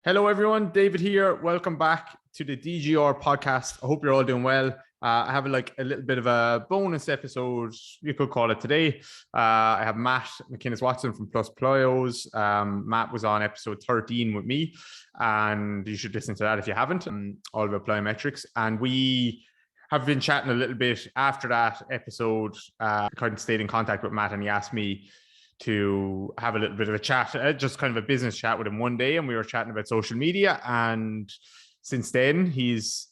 Hello, everyone. David here. Welcome back to the DGR podcast. I hope you're all doing well. I have a little bit of a bonus episode, you could call it today. I have Matt McInnes Watson from Plus Plyos. Matt was on episode 13 with me, and you should listen to that if you haven't. All about plyometrics. And we have been chatting a little bit after that episode. Kind of stayed in contact with Matt, and he asked me to have a little bit of a chat, just kind of a business chat with him one day, and we were chatting about social media. And since then, he's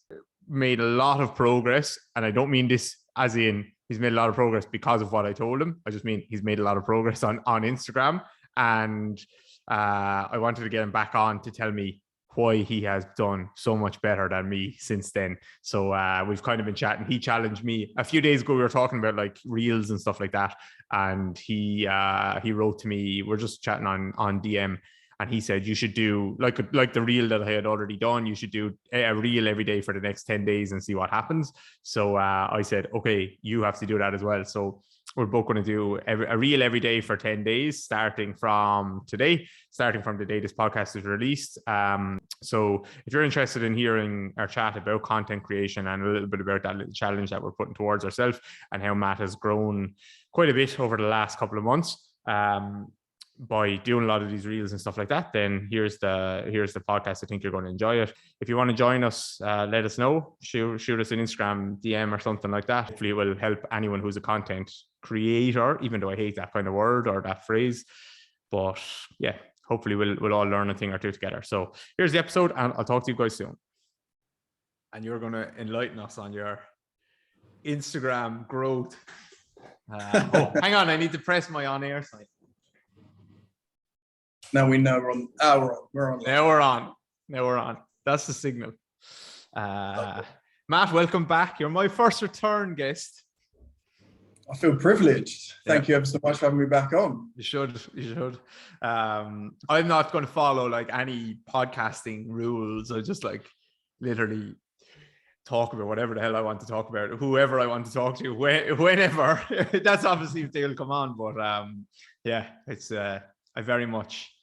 made a lot of progress. And I don't mean this as in he's made a lot of progress because of what I told him. I just mean he's made a lot of progress on Instagram. And I wanted to get him back on to tell me why he has done so much better than me since then. So we've kind of been chatting. He challenged me a few days ago. We were talking about like reels and stuff like that, and he wrote to me. We're just chatting on DM, and he said you should do like the reel that I had already done. You should do a reel every day for the next 10 days and see what happens. So I said, okay, you have to do that as well. So we're both going to do a reel every day for 10 days, starting from today, starting from the day this podcast is released. So if you're interested in hearing our chat about content creation and a little bit about that little challenge that we're putting towards ourselves and how Matt has grown quite a bit over the last couple of months by doing a lot of these reels and stuff like that, then here's the podcast. I think you're going to enjoy it. If you want to join us, let us know. Shoot us an Instagram DM or something like that. Hopefully it will help anyone who's a content creator, even though I hate that kind of word or that phrase. But yeah, hopefully we'll all learn a thing or two together. So here's the episode, and I'll talk to you guys soon. And you're going to enlighten us on your Instagram growth. Hang on, I need to press my on-air sign. Now we know we're on. We're on. Now we're on. That's the signal. Matt, welcome back. You're my first return guest. I feel privileged. Thank you ever so much for having me back on. You should. I'm not going to follow like any podcasting rules. I just like literally talk about whatever the hell I want to talk about, whoever I want to talk to, whenever. That's obviously if they'll come on. But yeah, it's I very much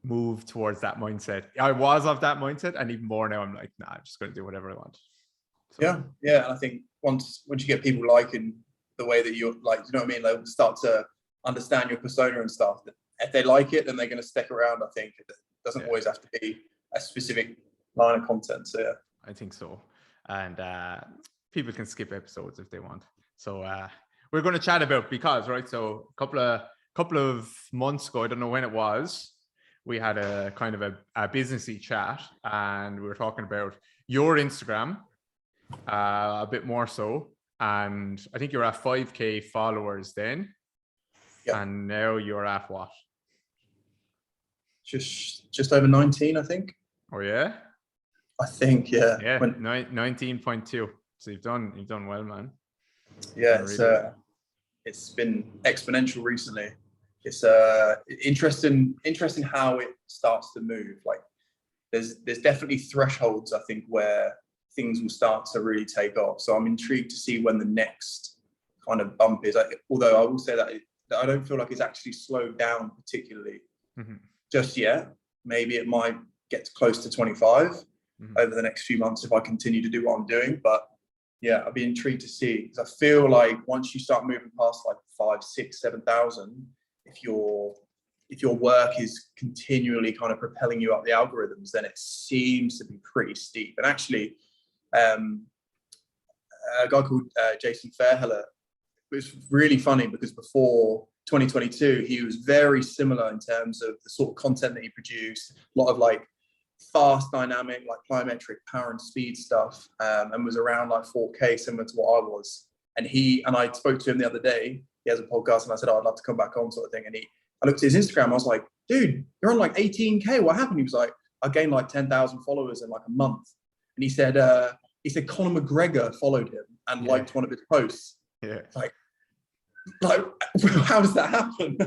move towards that mindset. I was of that mindset, and even more now I'm like, nah, I'm just going to do whatever I want. So, yeah. And I think once you get people liking the way that you're like, you know what I mean, they'll start to understand your persona and stuff. If they like it, then they're going to stick around. I think it doesn't always have to be a specific line of content. So yeah, I think so. And people can skip episodes if they want. So we're going to chat about right. So a couple of months ago, I don't know when it was, we had a kind of a businessy chat, and we were talking about your Instagram a bit more so. And I think you're at 5K followers then. Yeah. And now you're at what? Just over 19, I think. Oh yeah? I think, yeah. Yeah, 19.2. So you've done well, man. Yeah, it's been exponential recently. It's interesting how it starts to move. Like there's definitely thresholds, I think, where things will start to really take off. So I'm intrigued to see when the next kind of bump is. Although I will say that I don't feel like it's actually slowed down particularly just yet. Maybe it might get close to 25 over the next few months if I continue to do what I'm doing. But yeah, I'd be intrigued to see, because I feel like once you start moving past like 5, 6, 7,000, if your work is continually kind of propelling you up the algorithms, then it seems to be pretty steep. And actually, a guy called Jason Fairheller, it was really funny because before 2022, he was very similar in terms of the sort of content that he produced, a lot of like fast, dynamic, like plyometric power and speed stuff, and was around like 4K, similar to what I was. And I spoke to him the other day. He has a podcast, and I said, I'd love to come back on, sort of thing. And I looked at his Instagram. I was like, dude, you're on like 18K. What happened? He was like, I gained like 10,000 followers in like a month. And he said Conor McGregor followed him and liked one of his posts. Yeah. Like, how does that happen?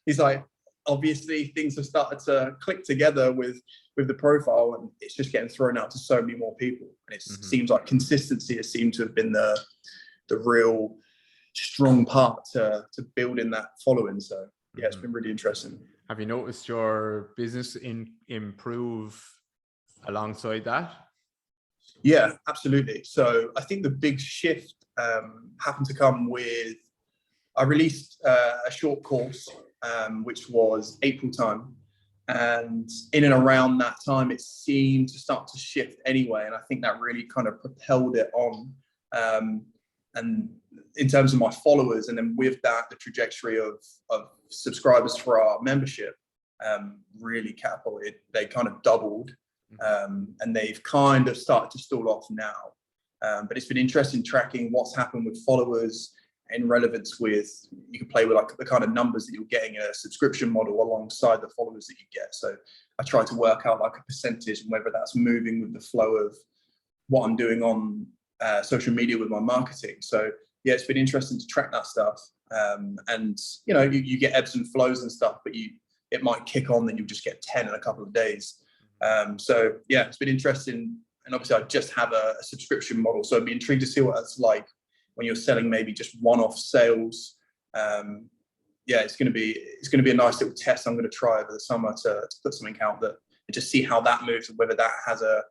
He's like, obviously things have started to click together with the profile, and it's just getting thrown out to so many more people. And it seems like consistency has seemed to have been the real strong part to building that following. So yeah, it's been really interesting. Have you noticed your business improve alongside that? Yeah, absolutely. So I think the big shift happened to come with, I released a short course, which was April time. And in and around that time, it seemed to start to shift anyway. And I think that really kind of propelled it on. And in terms of my followers, and then with that, the trajectory of subscribers for our membership really catapulted. They kind of doubled. And they've kind of started to stall off now. But it's been interesting tracking what's happened with followers in relevance with, you can play with like the kind of numbers that you're getting in a subscription model alongside the followers that you get. So I try to work out like a percentage and whether that's moving with the flow of what I'm doing on social media with my marketing. So yeah, it's been interesting to track that stuff. And you know, you get ebbs and flows and stuff, but it might kick on, then you'll just get 10 in a couple of days. So yeah, it's been interesting. And obviously I just have a subscription model. So I'd be intrigued to see what that's like when you're selling maybe just one-off sales. Yeah, it's going to be a nice little test I'm going to try over the summer to put something out that and just see how that moves and whether that has a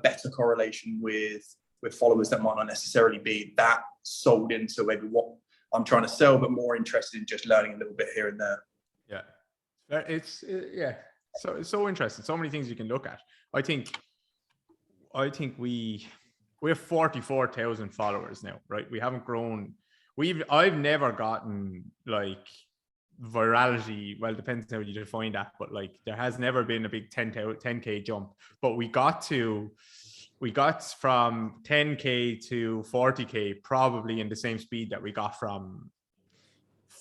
better correlation with followers that might not necessarily be that sold into maybe what I'm trying to sell, but more interested in just learning a little bit here and there. Yeah, so it's so interesting. So many things you can look at. I think we have 44,000 followers now, right? We haven't grown. I've never gotten like virality. Well, depends how you define that, but like there has never been a big 10K jump. But we got from 10K to 40K probably in the same speed that we got from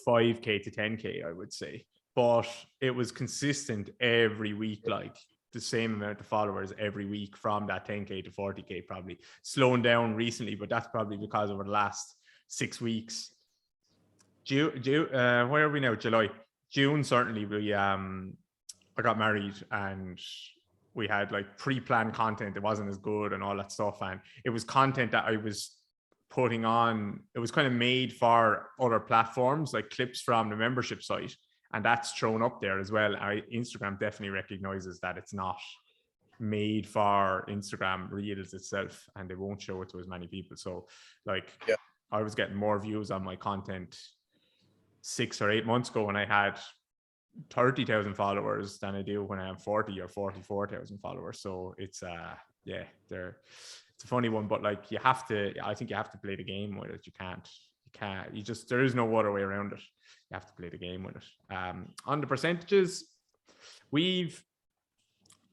5K to 10K, I would say. But it was consistent every week, like the same amount of followers every week from that 10K to 40K, probably slowing down recently, but that's probably because over the last 6 weeks. Where are we now? July. June, certainly I got married and we had like pre-planned content. It wasn't as good and all that stuff. And it was content that I was putting on. It was kind of made for other platforms, like clips from the membership site. And that's thrown up there as well. Instagram definitely recognizes that it's not made for Instagram Reels itself, and they won't show it to as many people. So like, yeah, I was getting more views on my content 6 or 8 months ago when I had 30,000 followers than I do when I have 40 or 44,000 followers. So it's it's a funny one, but like I think you have to play the game with it. There is no other way around it. You have to play the game with it. On the percentages,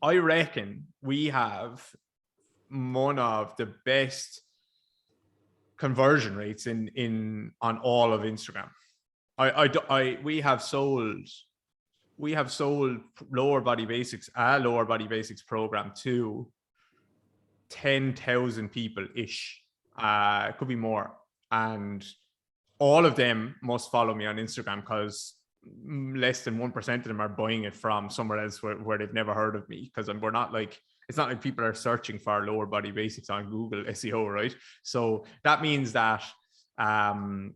I reckon we have one of the best conversion rates on all of Instagram. We have sold lower body basics, a lower body basics program to 10,000 people ish. It could be more. And all of them must follow me on Instagram because less than 1% of them are buying it from somewhere else where they've never heard of me. Because we're not like, it's not like people are searching for lower body basics on Google SEO, right? So that means that 1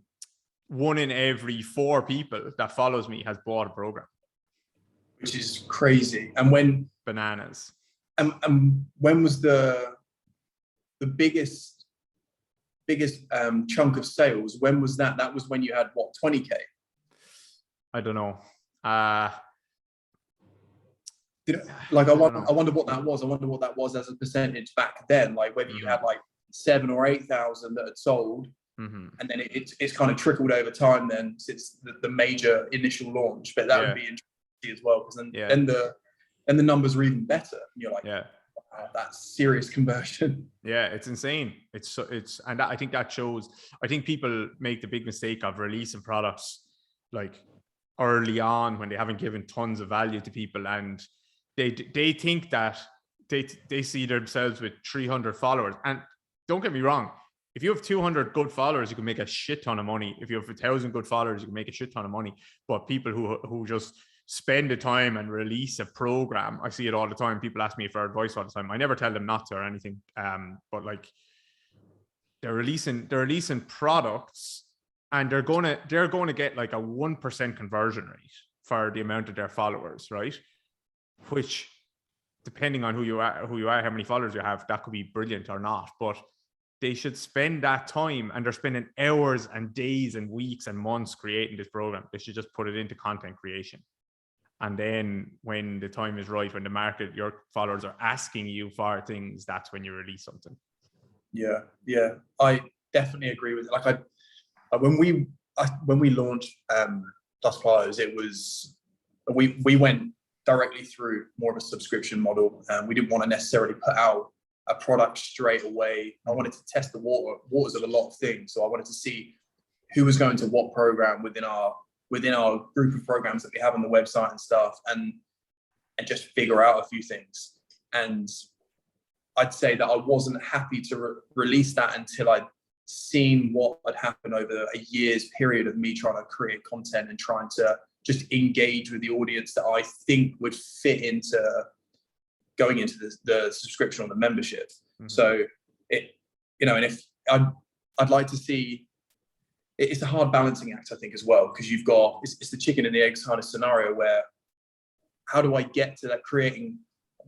in every 4 people that follows me has bought a program, which is crazy. And when bananas. And when was the biggest chunk of sales? When was that? That was when you had what, 20K? I don't know. I wonder what that was. I wonder what that was as a percentage back then. Like whether you had like 7,000 or 8,000 that had sold, and then it's kind of trickled over time. Then since the major initial launch, but that would be interesting as well because then the numbers are even better. And you're like, wow, that's serious conversion. Yeah, it's insane. And I think that shows. I think people make the big mistake of releasing products like early on when they haven't given tons of value to people, and they think that they see themselves with 300 followers. And don't get me wrong, if you have 200 good followers, you can make a shit ton of money. If you have 1,000 good followers, you can make a shit ton of money. But people who just spend the time and release a program, I see it all the time. People ask me for advice all the time. I never tell them not to or anything. But like they're releasing products, and they're going to get like a 1% conversion rate. for the amount of their followers, right? Which, depending on who you are, how many followers you have, that could be brilliant or not. But they should spend that time, and they're spending hours and days and weeks and months creating this program. They should just put it into content creation. And then when the time is right, when the market, your followers are asking you for things, that's when you release something. Yeah. I definitely agree with it. Like when we launched Plus Pliers, it was, we went directly through more of a subscription model. We didn't want to necessarily put out a product straight away. I wanted to test the waters of a lot of things. So I wanted to see who was going to what program within our group of programs that we have on the website and stuff, and just figure out a few things. And I'd say that I wasn't happy to release that until I'd seen what had happened over a year's period of me trying to create content and trying to just engage with the audience that I think would fit into going into the subscription or the membership. Mm-hmm. So and if I'd like to see, it's a hard balancing act, I think, as well, because you've got, it's the chicken and the eggs kind of scenario where, how do I get to that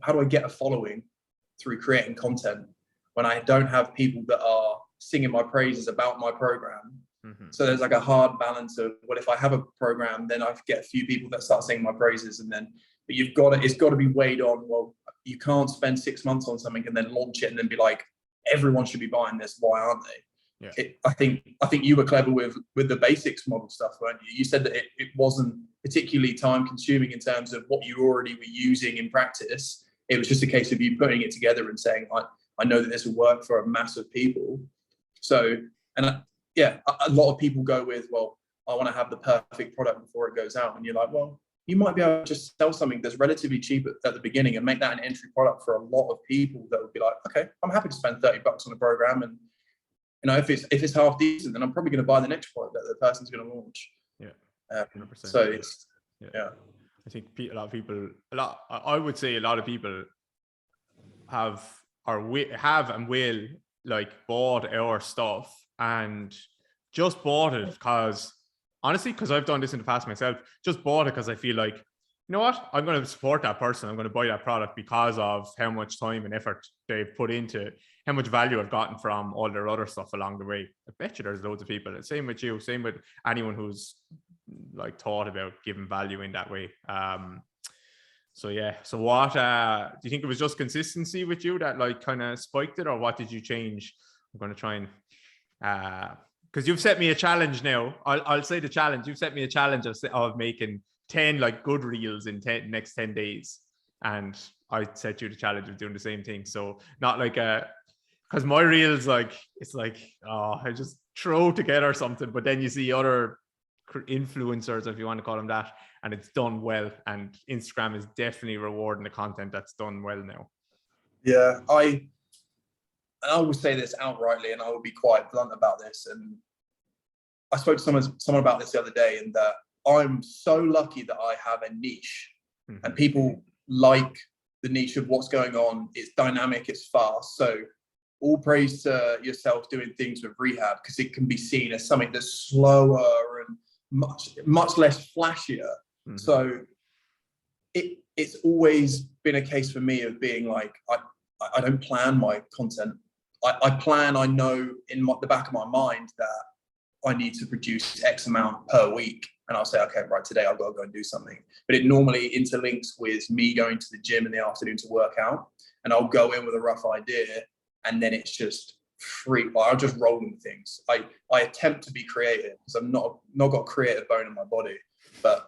how do I get a following through creating content when I don't have people that are singing my praises about my program? Mm-hmm. So there's like a hard balance of, well, if I have a program, then I get a few people that start singing my praises, but it's got to be weighed on. Well, you can't spend 6 months on something and then launch it and then be like, everyone should be buying this. Why aren't they? Yeah. I think you were clever with the basics model stuff, weren't you? You said that it wasn't particularly time consuming in terms of what you already were using in practice. It was just a case of you putting it together and saying, I know that this will work for a mass of people. So, a lot of people go with, well, I want to have the perfect product before it goes out. And you're like, well, you might be able to just sell something that's relatively cheap at the beginning and make that an entry product for a lot of people that would be like, okay, I'm happy to spend $30 on a program. And if it's half decent, then I'm probably going to buy the next product that the person's going to launch. Yeah. 100%. So it's, yeah. I think I would say a lot of people have and will like bought our stuff and just bought it because I've done this in the past myself, just bought it because I feel like, you know what, I'm going to support that person. I'm going to buy that product because of how much time and effort they've put into it, how much value I've gotten from all their other stuff along the way. I bet you there's loads of people. Same with you, same with anyone who's like thought about giving value in that way. So what do you think it was just consistency with you that like kind of spiked it, or what did you change? I'm going to try and because you've set me a challenge now. I'll say the challenge. You've set me a challenge of making 10 like good reels in next 10 days. And I set you the challenge of doing the same thing. So not like because my reels, like, it's like, I just throw together something, but then you see other influencers, if you want to call them that, and it's done well. And Instagram is definitely rewarding the content that's done well now. Yeah, I will say this outrightly, and I will be quite blunt about this. And I spoke to someone about this the other day, and that I'm so lucky that I have a niche, mm-hmm. and people like the niche of what's going on. It's dynamic, it's fast. So all praise to yourself doing things with rehab, because it can be seen as something that's slower and much less flashier. Mm-hmm. So it's always been a case for me of being like, I don't plan my content. I know in the back of my mind that I need to produce X amount per week. And I'll say, okay, right, today I've got to go and do something. But it normally interlinks with me going to the gym in the afternoon to work out. And I'll go in with a rough idea, and then it's just free. I'll just roll with things. I attempt to be creative because I'm not got a creative bone in my body. But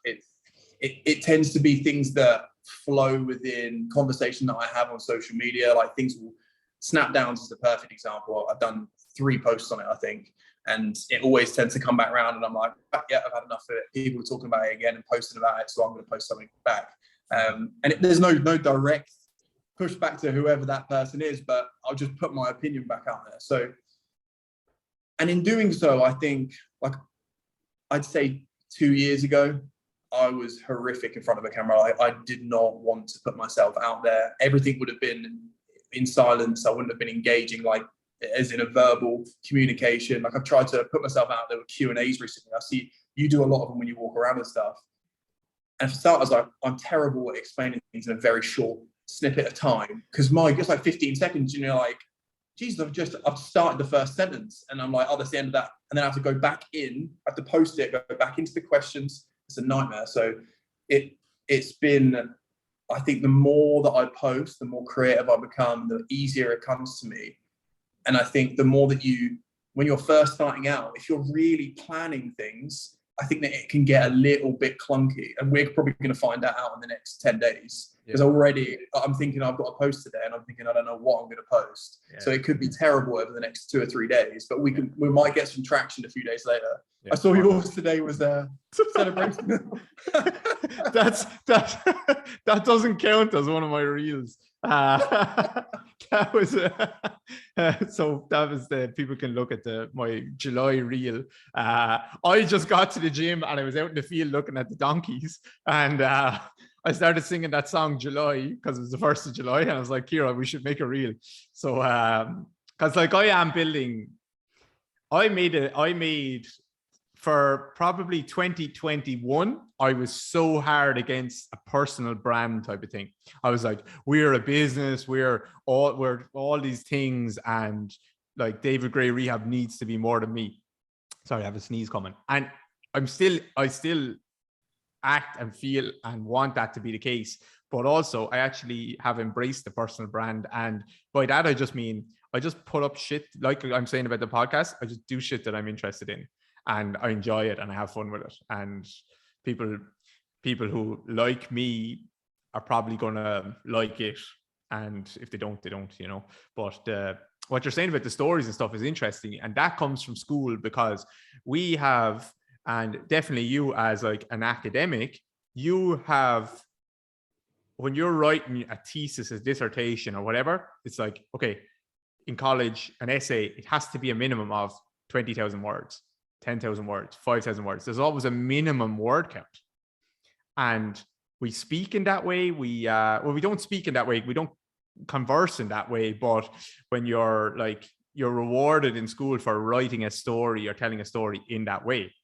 it tends to be things that flow within conversation that I have on social media. Like things will, Snapdowns is the perfect example. I've done 3 posts on it, I think. And it always tends to come back around, and I'm like, yeah, I've had enough of it. People are talking about it again and posting about it, so I'm going to post something back. There's no direct pushback to whoever that person is, but I'll just put my opinion back out there. So, and in doing so, I think, like, I'd say 2 years ago, I was horrific in front of a camera. I did not want to put myself out there. Everything would have been in silence. I wouldn't have been engaging, like, as in a verbal communication. Like, I've tried to put myself out there with Q&As recently. I see you do a lot of them when you walk around and stuff. And for starters, I'm terrible at explaining things in a very short snippet of time, because it's like 15 seconds and you're like, Jesus, I've started the first sentence and I'm like, oh, that's the end of that. And then I have to go back in, I have to post it, go back into the questions. It's a nightmare. So it's been, I think the more that I post, the more creative I become, the easier it comes to me. And I think the more that when you're first starting out, if you're really planning things, I think that it can get a little bit clunky, and we're probably going to find that out in the next 10 days. Because already I'm thinking I've got to post today, and I'm thinking I don't know what I'm going to post. Yeah. So it could be terrible over the next 2 or 3 days, but we might get some traction a few days later. Yeah. I saw yours today was a celebration. that doesn't count as one of my reels. That was so that was the people can look at my July reel. I just got to the gym and I was out in the field looking at the donkeys, and I started singing that song July because it was the 1st of July, and I was like, Kira, we should make a reel. So because like I made for probably 2021, I was so hard against a personal brand type of thing. I was like, we're a business, we're all these things, and like David Gray Rehab needs to be more than me. Sorry, I have a sneeze coming. And I still act and feel and want that to be the case. But also I actually have embraced the personal brand. And by that, I just mean, I just put up shit, like I'm saying about the podcast, I just do shit that I'm interested in. And I enjoy it and I have fun with it. And people who like me are probably gonna like it. And if they don't, they don't, you know. But what you're saying about the stories and stuff is interesting. And that comes from school, because we have, and definitely you as like an academic, you have, when you're writing a thesis, a dissertation or whatever, it's like, okay, in college, an essay, it has to be a minimum of 20,000 words. 10,000 words, 5,000 words. There's always a minimum word count. And we speak in that way. We don't speak in that way. We don't converse in that way. But when you're rewarded in school for writing a story or telling a story in that way.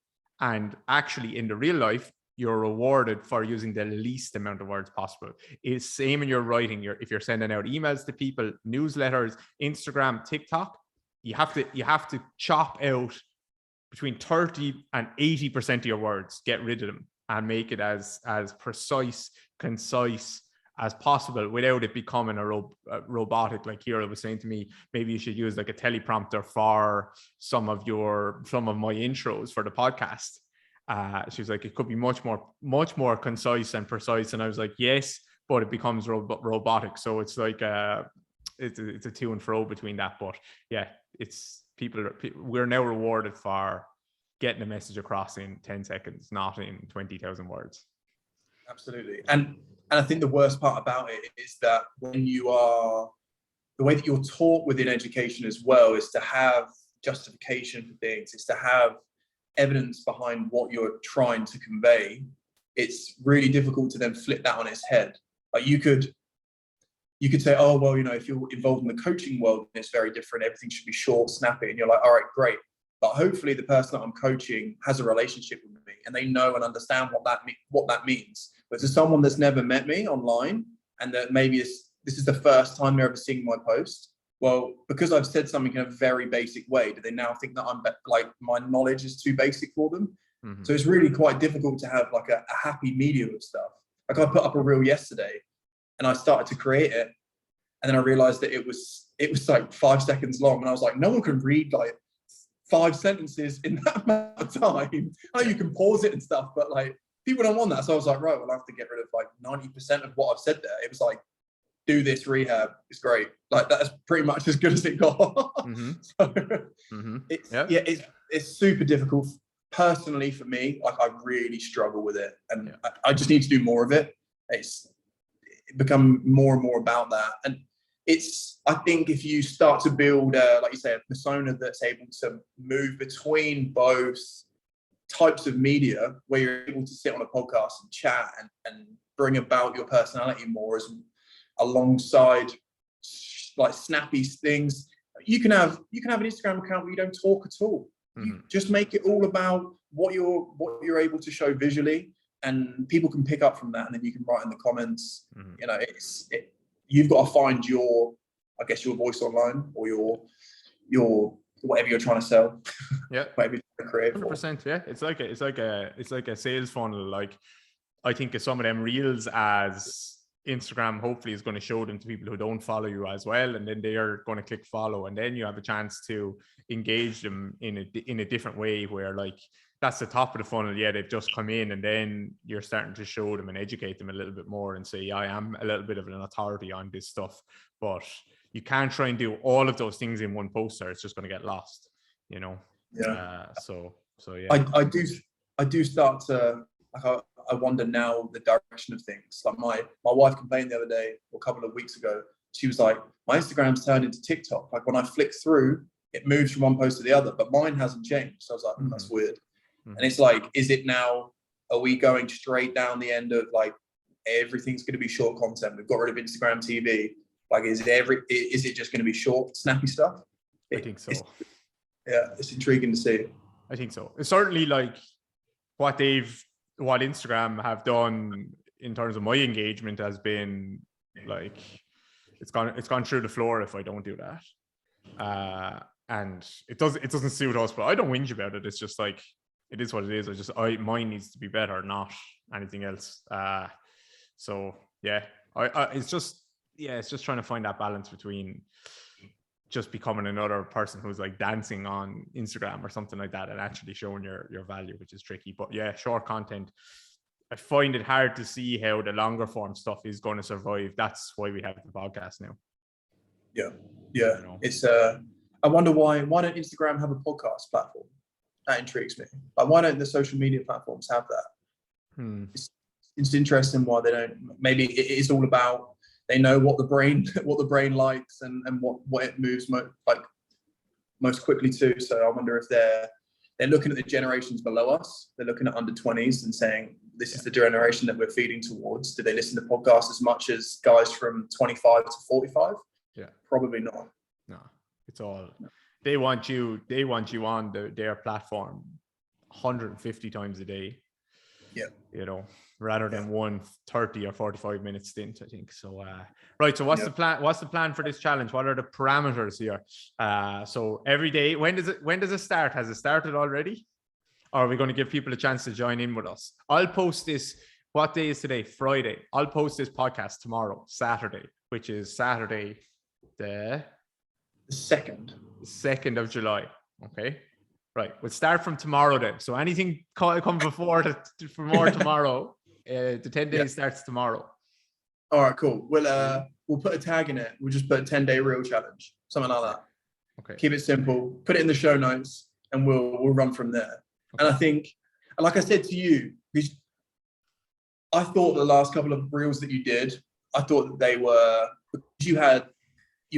And actually in the real life, you're rewarded for using the least amount of words possible. It's same in your writing. If you're sending out emails to people, newsletters, Instagram, TikTok, you have to chop out between 30 and 80% of your words, get rid of them and make it as precise, concise as possible without it becoming a robotic. Like Kira was saying to me, maybe you should use like a teleprompter for some of my intros for the podcast. She was like, it could be much more concise and precise. And I was like, yes, but it becomes robotic. So it's like it's a to and fro between that. But yeah, we're now rewarded for getting a message across in 10 seconds, not in 20,000 words. Absolutely. And I think the worst part about it is that the way that you're taught within education as well is to have justification for things, is to have evidence behind what you're trying to convey. It's really difficult to then flip that on its head. Like you could say, oh, well, if you're involved in the coaching world, it's very different. Everything should be short, snappy. And you're like, all right, great. But hopefully the person that I'm coaching has a relationship with me and they know and understand what that means. But to someone that's never met me online and that maybe this is the first time they're ever seeing my post, well, because I've said something in a very basic way, do they now think that I'm like my knowledge is too basic for them? Mm-hmm. So it's really quite difficult to have like a happy medium of stuff. Like I put up a reel yesterday and I started to create it, and then I realized that it was like 5 seconds long, and I was like, no one can read like 5 sentences in that amount of time. I know you can pause it and stuff, but like people don't want that. So I was like, right, well, I have to get rid of like 90% of what I've said there. It was like, do this rehab. It's great. Like that's pretty much as good as it got. Mm-hmm. So mm-hmm. It's super difficult personally for me. Like I really struggle with it, and I just need to do more of it. It's become more and more about that. And I think if you start to build like you say, a persona that's able to move between both types of media, where you're able to sit on a podcast and chat and bring about your personality more as alongside like snappy things. You can have an Instagram account where you don't talk at all. Mm-hmm. You just make it all about what you're able to show visually, and people can pick up from that, and then you can write in the comments. You know, you've got to find your voice online, or your whatever you're trying to sell. Yeah, whatever you're trying to create. 100%. Yeah, it's like a sales funnel. Like, I think of some of them reels as Instagram hopefully is going to show them to people who don't follow you as well, and then they are going to click follow, and then you have a chance to engage them in a different way, where like that's the top of the funnel. Yeah, they've just come in, and then you're starting to show them and educate them a little bit more and say, I am a little bit of an authority on this stuff. But you can't try and do all of those things in one post, or it's just going to get lost, you know. So yeah, I do start to, like, I wonder now the direction of things. Like my wife complained the other day, or a couple of weeks ago. She was like, my Instagram's turned into TikTok. Like when I flick through, it moves from one post to the other, but mine hasn't changed. So I was like, that's weird. And it's like, is it now, are we going straight down the end of like, everything's going to be short content? We've got rid of Instagram TV. Like, is it just going to be short, snappy stuff? I think so. It's intriguing to see. I think so. It's certainly like what Instagram have done in terms of my engagement has been like, it's gone through the floor if I don't do that. And it doesn't suit us, but I don't whinge about it. It's just like, it is what it is. Mine needs to be better, not anything else. So yeah, it's just trying to find that balance between just becoming another person who's like dancing on Instagram or something like that, and actually showing your value, which is tricky. But yeah, short content, I find it hard to see how the longer form stuff is going to survive. That's why we have the podcast now. Yeah. You know? It's I wonder why don't Instagram have a podcast platform? That intrigues me. Like, why don't the social media platforms have that? It's interesting why they don't. Maybe it is all about, they know what the brain likes and what it moves most quickly to. So I wonder if they're looking at the generations below us. They're looking at under 20s and saying, this is the generation that we're feeding towards. Do they listen to podcasts as much as guys from 25 to 45? Yeah, probably not. No, it's all, they want you on their platform 150 times a day. Yeah, you know, rather than one 30 or 45 minute stint, I think. So right, so what's the plan? What's the plan for this challenge? What are the parameters here? So every day, when does it start? Has it started already, or are we going to give people a chance to join in with us? I'll post this. What day is today? Friday. I'll post this podcast tomorrow, Saturday, which is Saturday the 2nd of July. Okay, right, we'll start from tomorrow then. So anything come before tomorrow, the 10 days starts tomorrow. All right, cool. We'll put a tag in it. We'll just put a 10-day reel challenge, something like that. Okay, keep it simple, put it in the show notes, and we'll run from there. Okay. And I think, like I said to you, because I thought the last couple of reels that you did, I thought that they were, because you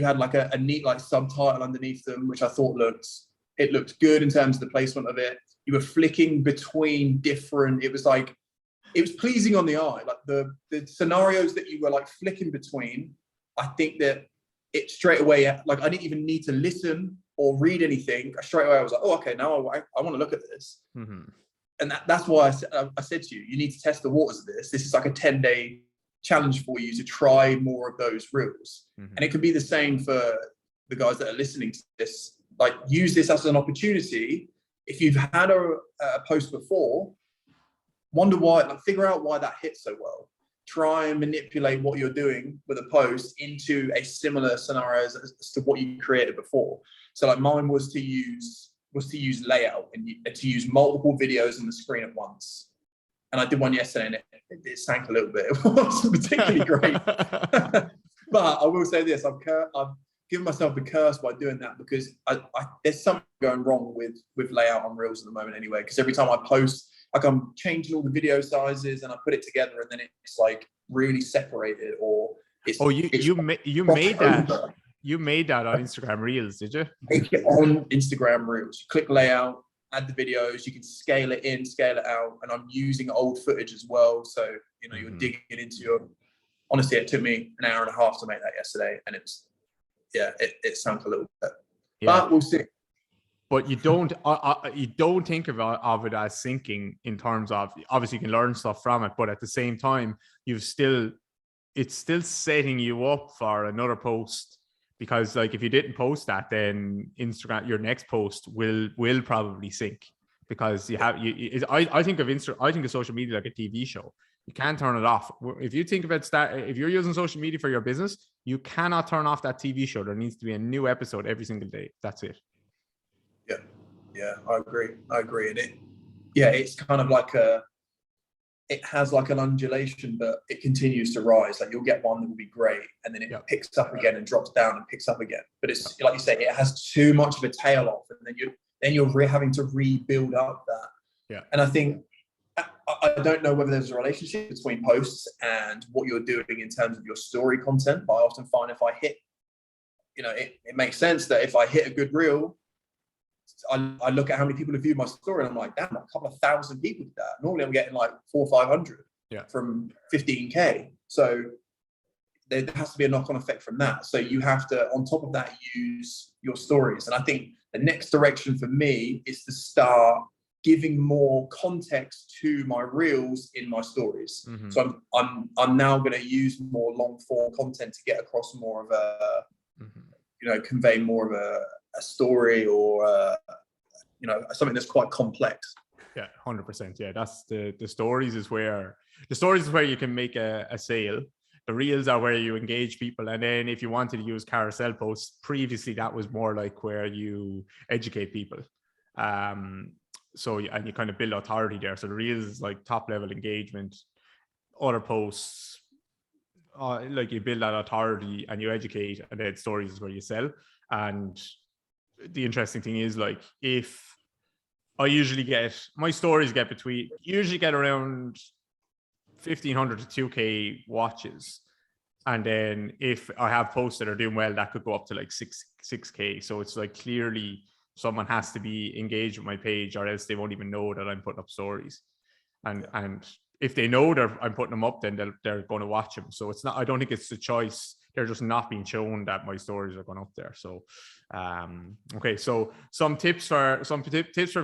had like a neat like subtitle underneath them, which I thought looked good in terms of the placement of it. You were flicking between different, it was pleasing on the eye. Like the scenarios that you were like flicking between, I think that it straight away, like I didn't even need to listen or read anything. Straight away I was like, oh, okay, now I want to look at this. Mm-hmm. And that's why I said to you, you need to test the waters of this. This is like a 10-day challenge for you to try more of those reels. Mm-hmm. And it can be the same for the guys that are listening to this. Like, use this as an opportunity. If you've had a post before, wonder why, like figure out why that hit so well. Try and manipulate what you're doing with a post into a similar scenario as to what you created before. So like mine was to use layout and to use multiple videos on the screen at once. And I did one yesterday and it sank a little bit. It wasn't particularly great. But I will say this, I've given myself the curse by doing that, because there's something going wrong with layout on Reels at the moment anyway, because every time I post, like I'm changing all the video sizes and I put it together and then it's like really separated, or it's... Oh, you made that. You made that on Instagram Reels, did you? Make it on Instagram Reels. You click layout, add the videos, you can scale it in, scale it out. And I'm using old footage as well. So, you know, you're digging into your... Honestly, it took me an hour and a half to make that yesterday. And it sank a little bit. Yeah. But we'll see. but you don't think of it as syncing in terms of, obviously you can learn stuff from it, but at the same time, it's still setting you up for another post, because like if you didn't post that, then Instagram, your next post will probably sync, because I think of social media like a TV show. You can't turn it off. If you think about if you're using social media for your business, you cannot turn off that TV show. There needs to be a new episode every single day. That's it. Yeah, I agree. And it's kind of like it has like an undulation, but it continues to rise. Like you'll get one that will be great, and then it picks up again and drops down and picks up again. But it's like you say, it has too much of a tail off, and then you're having to rebuild up that. Yeah. And I think I don't know whether there's a relationship between posts and what you're doing in terms of your story content, but I often find if I hit, it makes sense that if I hit a good reel, I look at how many people have viewed my story, and I'm like, damn, a couple of thousand people did that. Normally I'm getting like 400 or 500 from 15K. So there has to be a knock-on effect from that. So you have to, on top of that, use your stories. And I think the next direction for me is to start giving more context to my reels in my stories. Mm-hmm. So I'm now going to use more long-form content to get across more of a, convey more of a story, or something that's quite complex. Yeah, 100%. Yeah, that's the stories is where you can make a sale. The reels are where you engage people, and then if you wanted to use carousel posts, previously that was more like where you educate people. So and you kind of build authority there. So the reels is like top level engagement. Other posts, like you build that authority and you educate, and then stories is where you sell. And the interesting thing is, like, if I usually get my stories get around 1,500 to 2K watches, and then if I have posts that are doing well, that could go up to like 6K. So it's like clearly someone has to be engaged with my page, or else they won't even know that I'm putting up stories. And if they know I'm putting them up, then they're going to watch them. So it's not, I don't think it's a choice. They're just not being shown that my stories are going up there. So, okay. So some tips for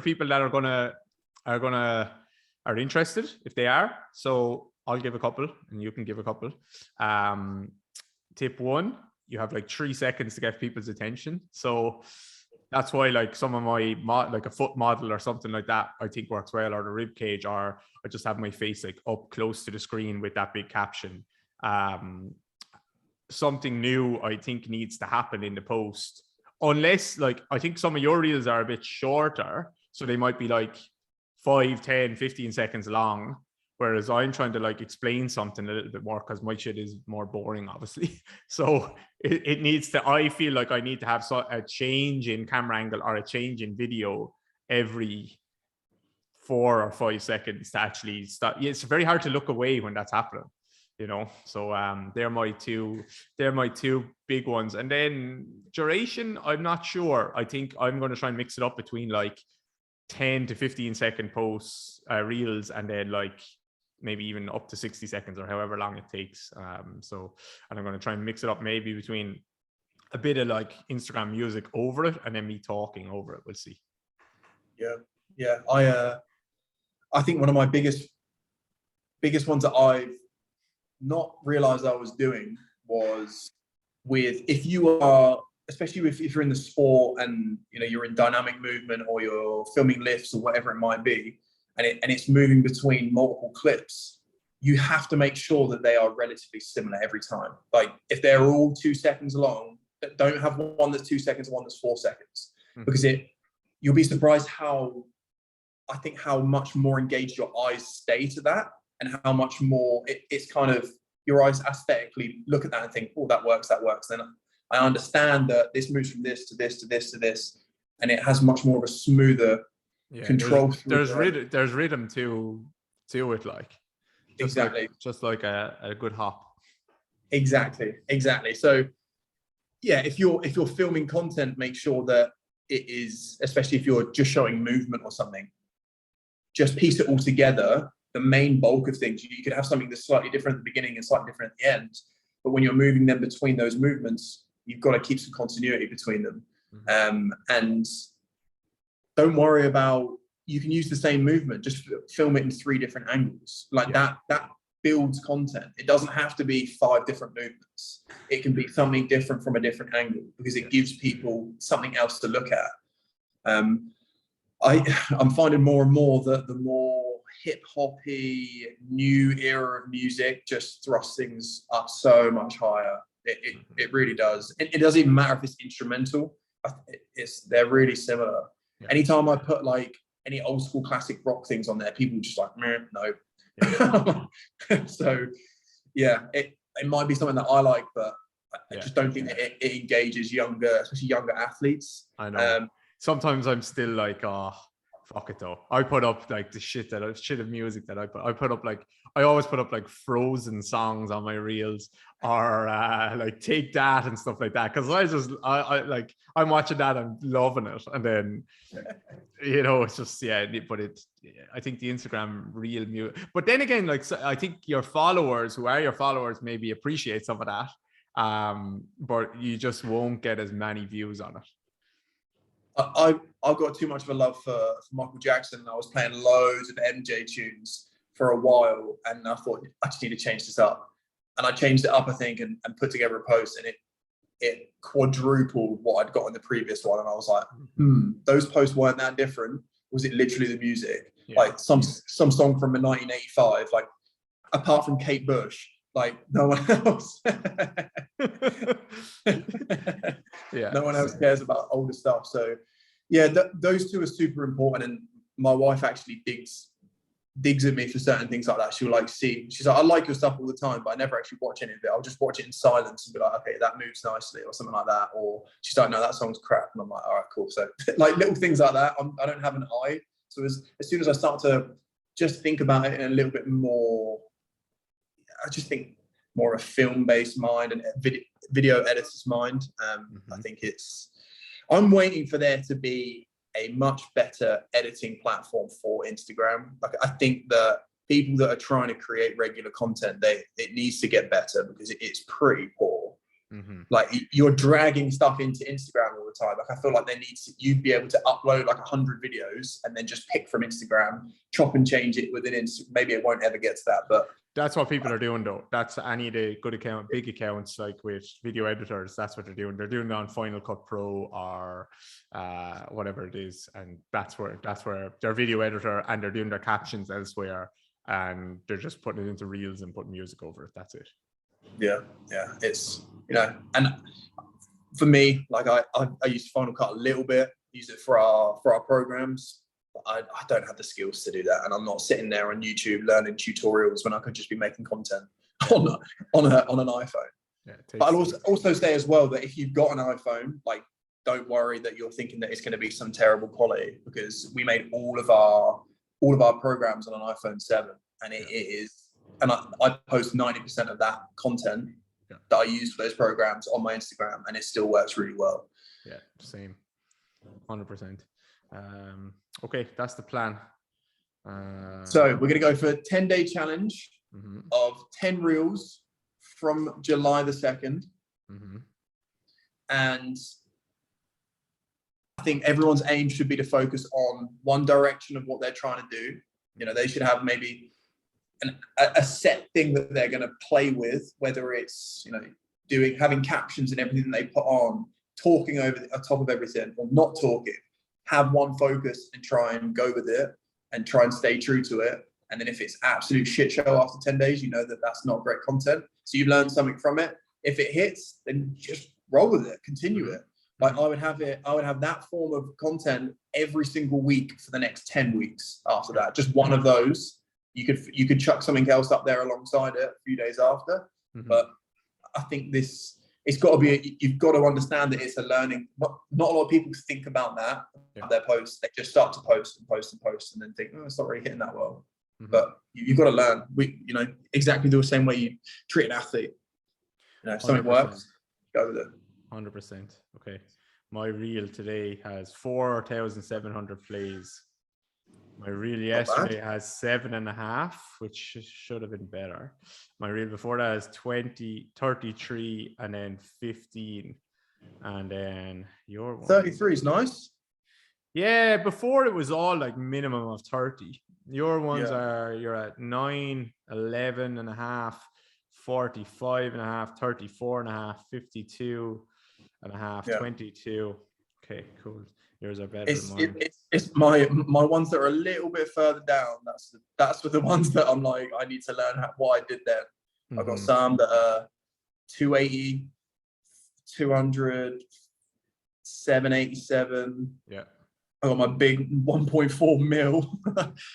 people that are interested, if they are. So I'll give a couple and you can give a couple. Tip 1, you have like 3 seconds to get people's attention. So that's why, like, some of my like a foot model or something like that, I think works well, or the rib cage, or I just have my face like up close to the screen with that big caption. Something new I think needs to happen in the post, unless, like, I think some of your reels are a bit shorter, so they might be like 5, 10, 15 seconds long. Whereas I'm trying to like explain something a little bit more, because my shit is more boring, obviously. So it needs to, I feel like I need to have a change in camera angle or a change in video every 4 or 5 seconds to actually start. Yeah, it's very hard to look away when that's happening, So they're my two big ones. And then duration, I'm not sure. I think I'm going to try and mix it up between like 10 to 15 second posts, reels, and then like maybe even up to 60 seconds or however long it takes. And I'm going to try and mix it up maybe between a bit of like Instagram music over it and then me talking over it. We'll see. Yeah. I think one of my biggest ones that I've not realized I was doing was with, if you are, especially if you're in the sport and you're in dynamic movement, or you're filming lifts or whatever it might be, and it's moving between multiple clips, you have to make sure that they are relatively similar every time. Like if they're all 2 seconds long, don't have one that's 2 seconds and one that's 4 seconds, because you'll be surprised how much more engaged your eyes stay to that, and how much more it's kind of, your eyes aesthetically look at that and think, oh, that works. Then I understand that this moves from this to this to this to this, and it has much more of a smoother control. There's rhythm to it, like exactly, just like a good hop. Exactly. So yeah, if you're filming content, make sure that it is, especially if you're just showing movement or something, just piece it all together. The main bulk of things, you could have something that's slightly different at the beginning and slightly different at the end, but when you're moving them between those movements, you've got to keep some continuity between them. And don't worry about, you can use the same movement, just film it in 3 different angles. Like that builds content. It doesn't have to be 5 different movements. It can be something different from a different angle, because it gives people something else to look at. I'm finding more and more that the more hip hoppy new era of music just thrusts things up so much higher. It really does. It doesn't even matter if it's instrumental. They're really similar. Yeah. Anytime I put like any old school classic rock things on there, people just like, no. Yeah. So yeah, it might be something that I like, but I just don't think that it engages younger, especially younger athletes. I know. Sometimes I'm still like, oh, fuck it though. I put up like the shit of music that I put up like, I always put up like Frozen songs on my reels, or like Take That and stuff like that. Cause I like, I'm watching that and loving it. And then, you know, it's just, I think the Instagram reel music, but then again, like, so I think your followers, who are your followers, maybe appreciate some of that. But you just won't get as many views on it. I've got too much of a love for Michael Jackson. I was playing loads of MJ tunes for a while, and I thought I just need to change this up. And I changed it up, I think, and put together a post, and it quadrupled what I'd got in the previous one. And I was like, those posts weren't that different. Was it literally the music? Yeah. Like some song from 1985, like apart from Kate Bush, like no one else. No one else cares about older stuff. So yeah, those 2 are super important. And my wife actually digs at me for certain things like that. She'll like she's like, I like your stuff all the time, but I never actually watch any of it. I'll just watch it in silence and be like, okay, that moves nicely, or something like that. Or she's like, no, that song's crap. And I'm like, all right, cool. So like little things like that. I don't have an eye. So as soon as I start to just think about it in a little bit more, I just think more a film-based mind and a video editor's mind. I think I'm waiting for there to be a much better editing platform for Instagram. Like, I think that people that are trying to create regular content, it needs to get better, because it's pretty poor. Like, you're dragging stuff into Instagram all the time. Like, I feel like you'd be able to upload like 100 videos and then just pick from Instagram, chop and change it within Instagram. Maybe it won't ever get to that, but that's what people are doing though. That's any of the big accounts, like with video editors, that's what they're doing. They're doing it on Final Cut Pro or whatever it is. And that's where their video editor, and they're doing their captions elsewhere, and they're just putting it into reels and putting music over it. That's it. Yeah. It's, you know, and for me, like I use Final Cut a little bit, use it for our programs. I don't have the skills to do that, and I'm not sitting there on YouTube learning tutorials when I could just be making content on an iPhone. Yeah, but I'll also say as well that if you've got an iPhone, like, don't worry that you're thinking that it's going to be some terrible quality, because we made all of our programs on an iPhone 7, and it is, and I post 90% of that content that I use for those programs on my Instagram, and it still works really well. Yeah, same, 100%. Okay, that's the plan. So we're going to go for a 10-day challenge of 10 reels from July the 2nd. And I think everyone's aim should be to focus on one direction of what they're trying to do. You know, they should have maybe a set thing that they're going to play with, whether it's, you know, having captions and everything that they put on, talking over the top of everything, or not talking. Have one focus and try and go with it and try and stay true to it. And then if it's absolute shit show after 10 days, you know that that's not great content. So you've learned something from it. If it hits, then just roll with it, continue it. Like, I would have that form of content every single week for the next 10 weeks after that. Just one of those. You could chuck something else up there alongside it a few days after. But I think it's got to be, you've got to understand that it's a learning. Not a lot of people think about that, their posts. They just start to post and then think, oh, it's not really hitting that well. But you've got to learn. You know, exactly the same way you treat an athlete. You know, if something 100%. Works, go with it. 100%. Okay. My reel today has 4,700 plays. My reel yesterday has 7.5, which should have been better. My reel before that is 33, and then 15. And then your one. 33 is nice. Yeah, before it was all like minimum of 30. Your ones Yeah. are, you're at 9, 11 and a half, 45 and a half, 34 and a half, 52 and a half, Yeah. 22. Okay, cool. Yours are better than It's mine. it's my ones that are a little bit further down. That's for the ones that I'm like, I need to learn what I did then. I've got some that are 280, 200, 787. Yeah. I got my big 1.4 mil.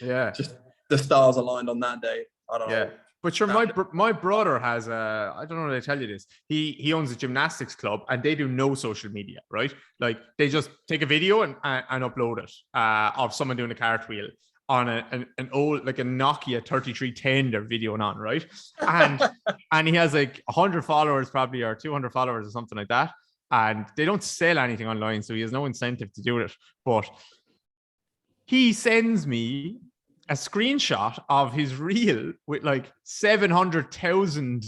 Yeah. Just the stars aligned on that day. I don't know. But sure, my brother has a, I don't know if I tell you this. He owns a gymnastics club and they do no social media, right? Like they just take a video and upload it of someone doing a cartwheel on an old, like a Nokia 3310 they're videoing on, right? And he has like 100 followers probably, or 200 followers or something like that. And they don't sell anything online, so he has no incentive to do it. But he sends me a screenshot of his reel with like 700,000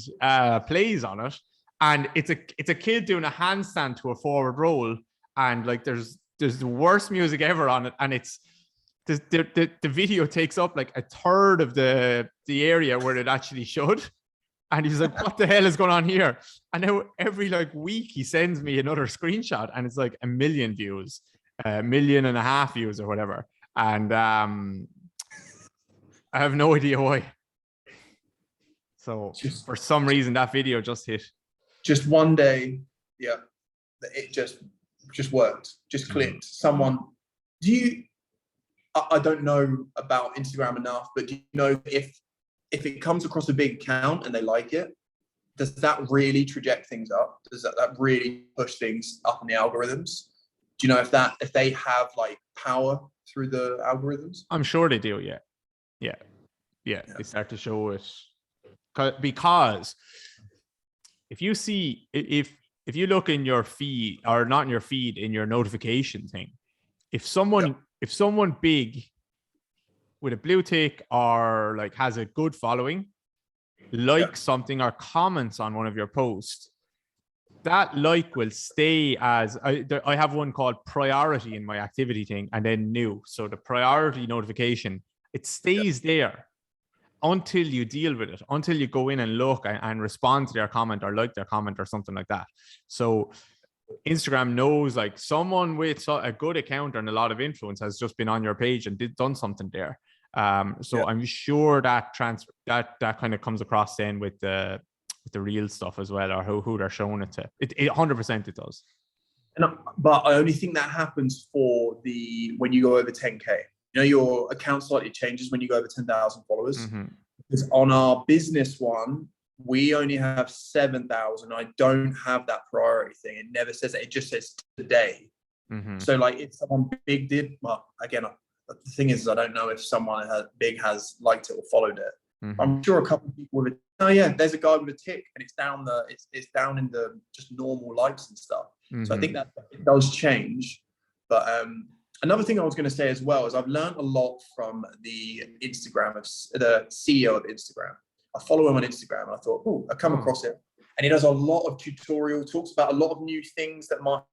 plays on it, and it's a kid doing a handstand to a forward roll, and like there's the worst music ever on it, and it's the video takes up like a third of the area where it actually should. And he's like, what the hell is going on here? And now every like week he sends me another screenshot and it's like 1 million views, 1.5 million views or whatever. And I have no idea why. So for some reason that video just hit. Just one day, yeah, it just worked, just clicked. Someone, I don't know about Instagram enough, but do you know if it comes across a big account and they like it, does that really traject things up? Does that really push things up in the algorithms? Do you know if they have like power through the algorithms? I'm sure they do. Yeah. They start to show it because if you see, if you look in your feed, or not in your feed, in your notification thing, if someone big with a blue tick or like has a good following likes something or comments on one of your posts, that like will stay as I have one called priority in my activity thing, and then new. So the priority notification, it stays there until you deal with it, until you go in and look and respond to their comment or like their comment or something like that. So Instagram knows like someone with a good account and a lot of influence has just been on your page and done something there. So I'm sure that that kind of comes across then with the real stuff as well, or who they're showing it to. It 100% it does. But I only think that happens for when you go over 10K. You know, your account slightly changes when you go over 10,000 followers. Mm-hmm. Because on our business one, we only have 7,000. I don't have that priority thing. It never says that. It just says today. Mm-hmm. So like if someone big did, well, again, the thing is I don't know if someone big has liked it or followed it. Mm-hmm. I'm sure a couple of people with there's a guy with a tick and it's down in the just normal likes and stuff. Mm-hmm. So I think that it does change. But another thing I was going to say as well is I've learned a lot from the CEO of Instagram. I follow him on Instagram and I thought, I come across it. And he does a lot of tutorial, talks about a lot of new things that might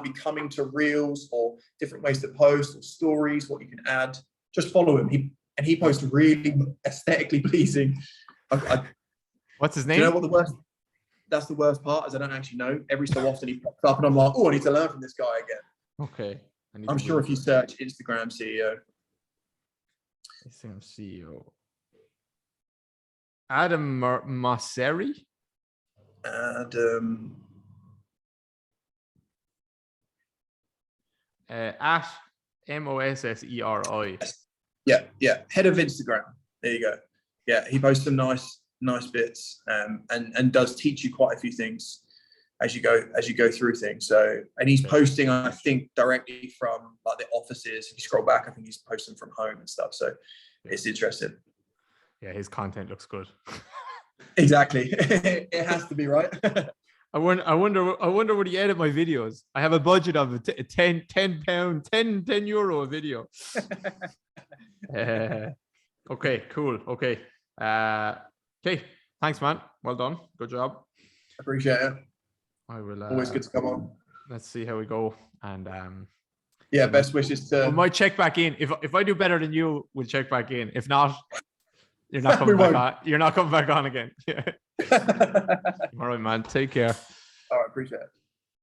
be coming to reels or different ways to post or stories, what you can add. Just follow him. He posts really aesthetically pleasing. What's his name? Do you know what that's the worst part, is I don't actually know. Every so often he pops up and I'm like, I need to learn from this guy again. Okay. I'm sure if you search Instagram CEO. Instagram CEO. Adam Mosseri? Adam. At Mosseri. Yeah. Head of Instagram. There you go. Yeah, he posts some nice bits, and does teach you quite a few things as you go through things. So, and he's posting, I think, directly from like the offices. If you scroll back, I think he's posting from home and stuff. So it's interesting. Yeah, his content looks good. Exactly. It has to be, right? I wonder would he edit my videos? I have a budget of €10 a video. Okay, cool. Okay. Okay. Thanks, man. Well done. Good job. Appreciate it. I will. Always good to come on. Let's see how we go. And Yeah, best wishes to. We might check back in. If I do better than you, we'll check back in. If not, you're not coming back on. You're not coming back on again. Yeah. All right, man. Take care. All right, appreciate it.